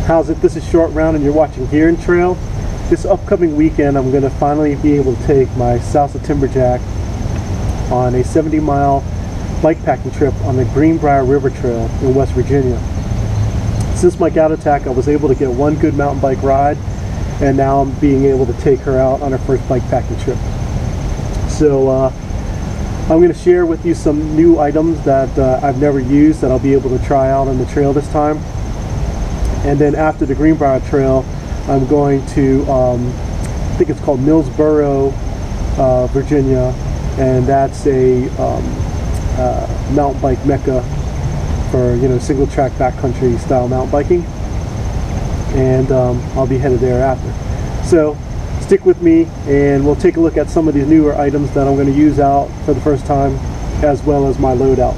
How's it? This is Short Round and you're watching Gear and Trail. This upcoming weekend I'm going to finally be able to take my Salsa Timberjack on a 70-mile bike packing trip on the Greenbriar River Trail in West Virginia. Since my gout attack I was able to get one good mountain bike ride, and now I'm being able to take her out on her first bike packing trip. So I'm going to share with you some new items that I've never used that I'll be able to try out on the trail this time. And then after the Greenbriar Trail, I'm going to, I think it's called Millsboro, Virginia, and that's a mountain bike mecca for, you know, single track backcountry style mountain biking. And I'll be headed there after. So stick with me and we'll take a look at some of these newer items that I'm going to use out for the first time, as well as my loadout.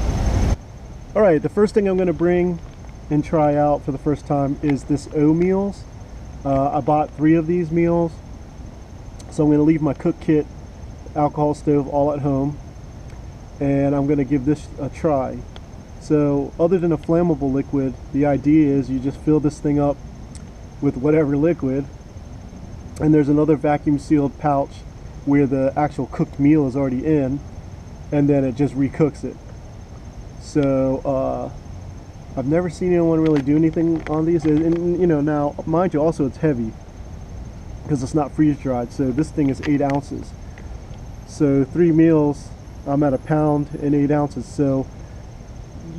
Alright, the first thing I'm going to bring and try out for the first time is this iv'e meals. I bought 3 of these meals, so I'm going to leave my cook kit, alcohol stove all at home, and I'm going to give this a try. So other than a flammable liquid, the idea is you just fill this thing up with whatever liquid, and there's another vacuum sealed pouch where the actual cooked meal is already in, and then it just recooks it. So I've never seen anyone really do anything on these, and you know, now mind you, also it's heavy because it's not freeze dried, so this thing is 8 ounces. So 3 meals, I'm at 1 pound and 8 ounces. So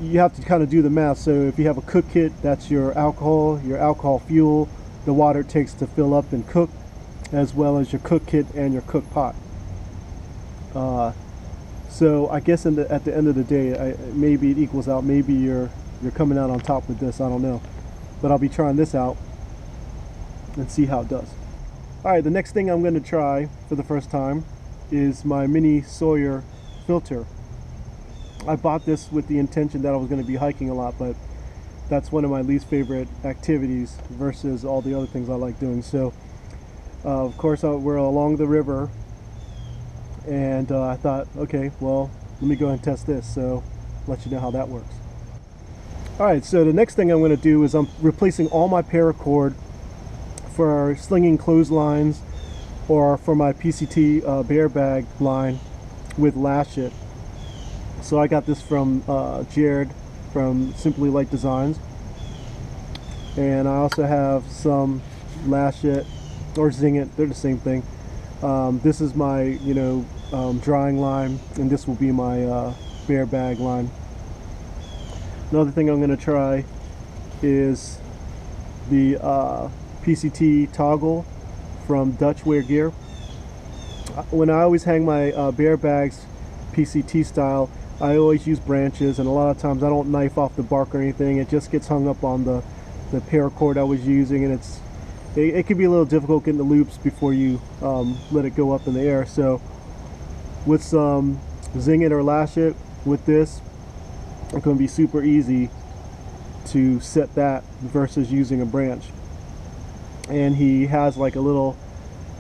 you have to kind of do the math. So if you have a cook kit, that's your alcohol fuel, the water it takes to fill up and cook, as well as your cook kit and your cook pot. So I guess at the end of the day, maybe it equals out. Maybe you're coming out on top with this, I don't know. But I'll be trying this out and see how it does. Alright, the next thing I'm going to try for the first time is my mini Sawyer filter. I bought this with the intention that I was going to be hiking a lot, but that's one of my least favorite activities versus all the other things I like doing. So of course we're along the river, and I thought, okay, well, let me go ahead and test this, so let you know how that works. Alright, so the next thing I'm going to do is I'm replacing all my paracord for slinging clotheslines or for my PCT bear bag line with Lash It. So I got this from Jared from Simply Light Designs, and I also have some Lash It or Zing It, they're the same thing. This is my, you know, drying line, and this will be my bear bag line. Another thing I'm going to try is the PCT toggle from Dutch Wear Gear. When I always hang my bear bags PCT style, I always use branches, and a lot of times I don't knife off the bark or anything. It just gets hung up on the paracord I was using, and it can be a little difficult getting the loops before you let it go up in the air. So with some Zing It or Lash It with this, it's going to be super easy to set that versus using a branch. And he has like a little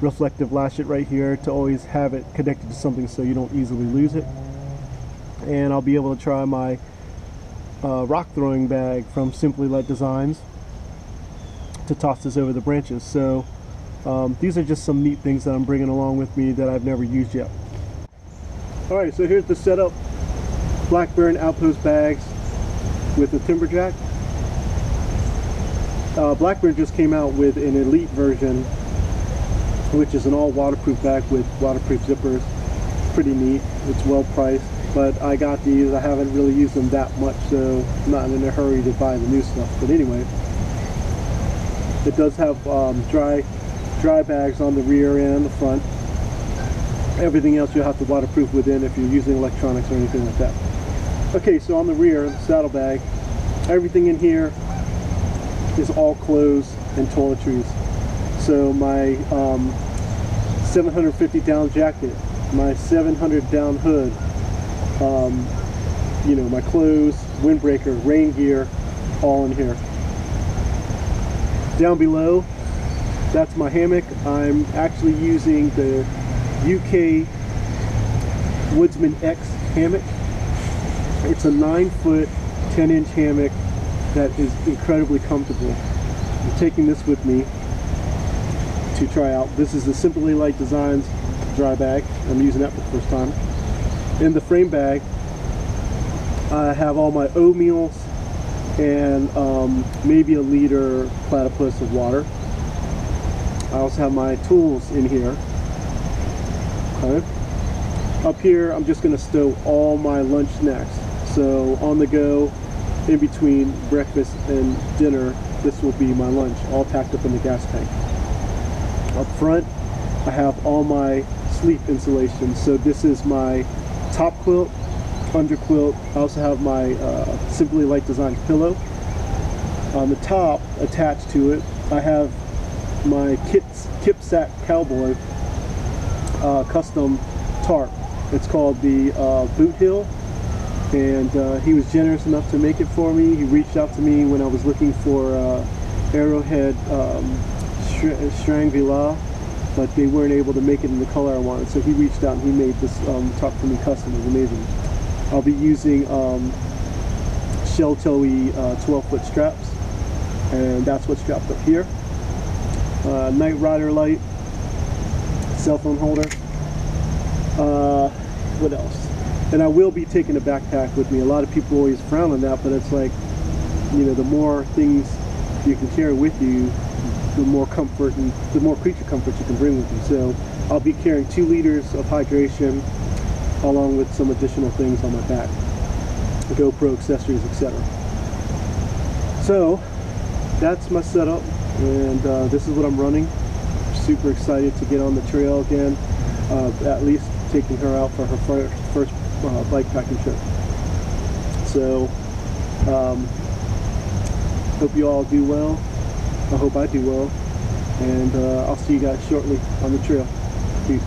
reflective Lash It right here to always have it connected to something so you don't easily lose it. And I'll be able to try my rock throwing bag from Simply Light Designs to toss this over the branches. So these are just some neat things that I'm bringing along with me that I've never used yet. Alright, so here's the setup. Blackburn Outpost Bags with the Timberjack. Blackburn just came out with an elite version, which is an all waterproof bag with waterproof zippers. Pretty neat. It's well priced, but I got these. I haven't really used them that much, so I'm not in a hurry to buy the new stuff. But anyway, it does have dry bags on the rear and the front. Everything else you'll have to waterproof within if you're using electronics or anything like that. Okay, so on the rear, the saddlebag, everything in here is all clothes and toiletries. So my 750 down jacket, my 700 down hood, you know, my clothes, windbreaker, rain gear, all in here. Down below, that's my hammock. I'm actually using the UK Woodsman X hammock. It's a 9-foot 10-inch hammock that is incredibly comfortable. I'm taking this with me to try out. This is the Simply Light Designs dry bag. I'm using that for the first time. In the frame bag, I have all my oatmeals and maybe a liter platypus of water. I also have my tools in here. Okay. Up here, I'm just going to stow all my lunch snacks. So on the go, in between breakfast and dinner, this will be my lunch, all packed up in the gas tank. Up front, I have all my sleep insulation. So this is my top quilt, under quilt. I also have my Simply Light Designs pillow. On the top, attached to it, I have my Kipsack Cowboy custom tarp. It's called the Boot Hill, and he was generous enough to make it for me. He reached out to me when I was looking for Arrowhead Strangula, but they weren't able to make it in the color I wanted, so he reached out and he made this tarp for me custom. It was amazing. I'll be using shell toey 12-foot straps, and that's what's strapped up here. Night Rider light, cell phone holder. What else? And I will be taking a backpack with me. A lot of people always frown on that, but it's like, you know, the more things you can carry with you, the more comfort and the more creature comfort you can bring with you. So I'll be carrying 2 liters of hydration along with some additional things on my back, GoPro accessories, etc. So that's my setup, and this is what I'm running. Super excited to get on the trail again, at least taking her out for her first bike packing trip. So hope you all do well. I hope I do well, and I'll see you guys shortly on the trail. Peace.